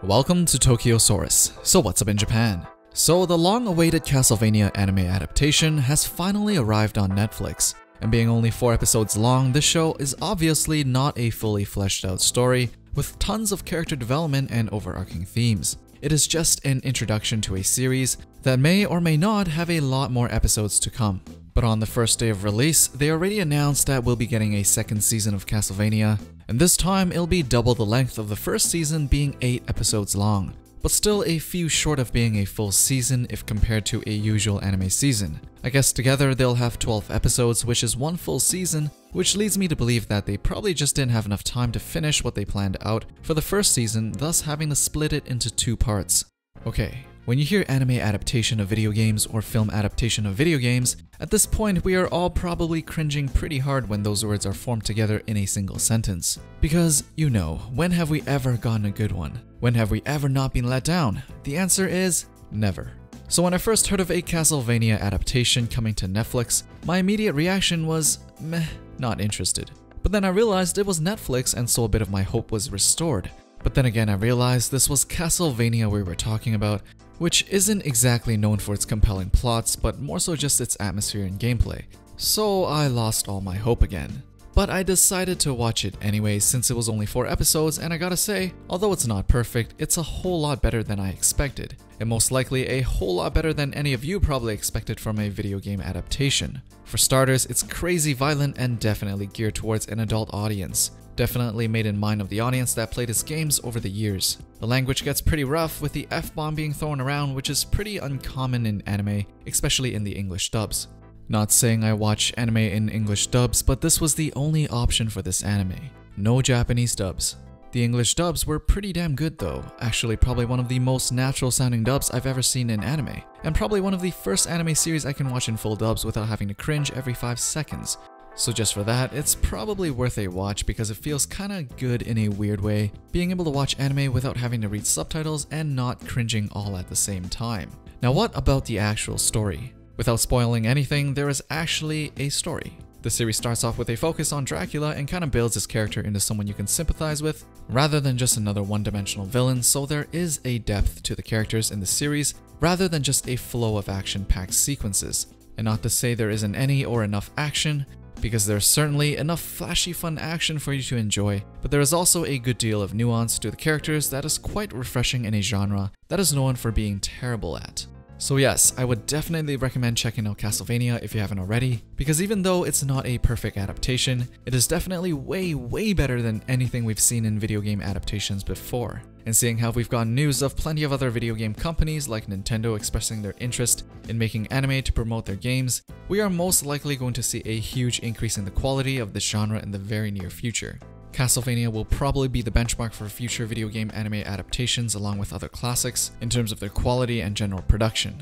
Welcome to Tokyosaurus. So what's up in Japan? So the long-awaited Castlevania anime adaptation has finally arrived on Netflix. And being only 4 episodes long, this show is obviously not a fully fleshed out story with tons of character development and overarching themes. It is just an introduction to a series that may or may not have a lot more episodes to come. But on the first day of release, they already announced that we'll be getting a second season of Castlevania, and this time it'll be double the length of the first season, being 8 episodes long, but still a few short of being a full season if compared to a usual anime season. I guess together they'll have 12 episodes, which is 1 full season, which leads me to believe that they probably just didn't have enough time to finish what they planned out for the first season, thus having to split it into 2 parts. Okay, when you hear anime adaptation of video games or film adaptation of video games, at this point we are all probably cringing pretty hard when those words are formed together in a single sentence. Because, you know, when have we ever gotten a good one? When have we ever not been let down? The answer is never. So when I first heard of a Castlevania adaptation coming to Netflix, my immediate reaction was meh, not interested. But then I realized it was Netflix, and so a bit of my hope was restored. But then again I realized this was Castlevania we were talking about, which isn't exactly known for its compelling plots, but more so just its atmosphere and gameplay. So I lost all my hope again. But I decided to watch it anyway since it was only 4 episodes, and I gotta say, although it's not perfect, it's a whole lot better than I expected. And most likely a whole lot better than any of you probably expected from a video game adaptation. For starters, it's crazy violent and definitely geared towards an adult audience. Definitely made in mind of the audience that played its games over the years. The language gets pretty rough, with the F-bomb being thrown around, which is pretty uncommon in anime, especially in the English dubs. Not saying I watch anime in English dubs, but this was the only option for this anime. No Japanese dubs. The English dubs were pretty damn good though, actually probably one of the most natural sounding dubs I've ever seen in anime, and probably one of the first anime series I can watch in full dubs without having to cringe every 5 seconds. So just for that, it's probably worth a watch because it feels kinda good in a weird way, being able to watch anime without having to read subtitles and not cringing all at the same time. Now what about the actual story? Without spoiling anything, there is actually a story. The series starts off with a focus on Dracula and kinda builds his character into someone you can sympathize with, rather than just another one-dimensional villain, so there is a depth to the characters in the series, rather than just a flow of action-packed sequences. And not to say there isn't any or enough action, because there's certainly enough flashy fun action for you to enjoy, but there is also a good deal of nuance to the characters that is quite refreshing in a genre that is known for being terrible at. So yes, I would definitely recommend checking out Castlevania if you haven't already, because even though it's not a perfect adaptation, it is definitely way better than anything we've seen in video game adaptations before. And seeing how we've gotten news of plenty of other video game companies like Nintendo expressing their interest in making anime to promote their games, we are most likely going to see a huge increase in the quality of this genre in the very near future. Castlevania will probably be the benchmark for future video game anime adaptations along with other classics in terms of their quality and general production.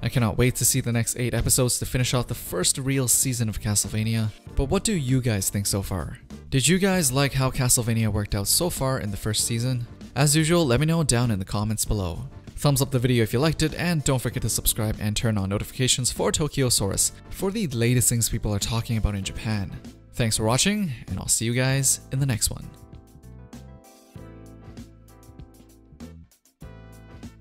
I cannot wait to see the next 8 episodes to finish off the first real season of Castlevania, but what do you guys think so far? Did you guys like how Castlevania worked out so far in the first season? As usual, let me know down in the comments below. Thumbs up the video if you liked it, and don't forget to subscribe and turn on notifications for Tokyosaurus for the latest things people are talking about in Japan. Thanks for watching, and I'll see you guys in the next one.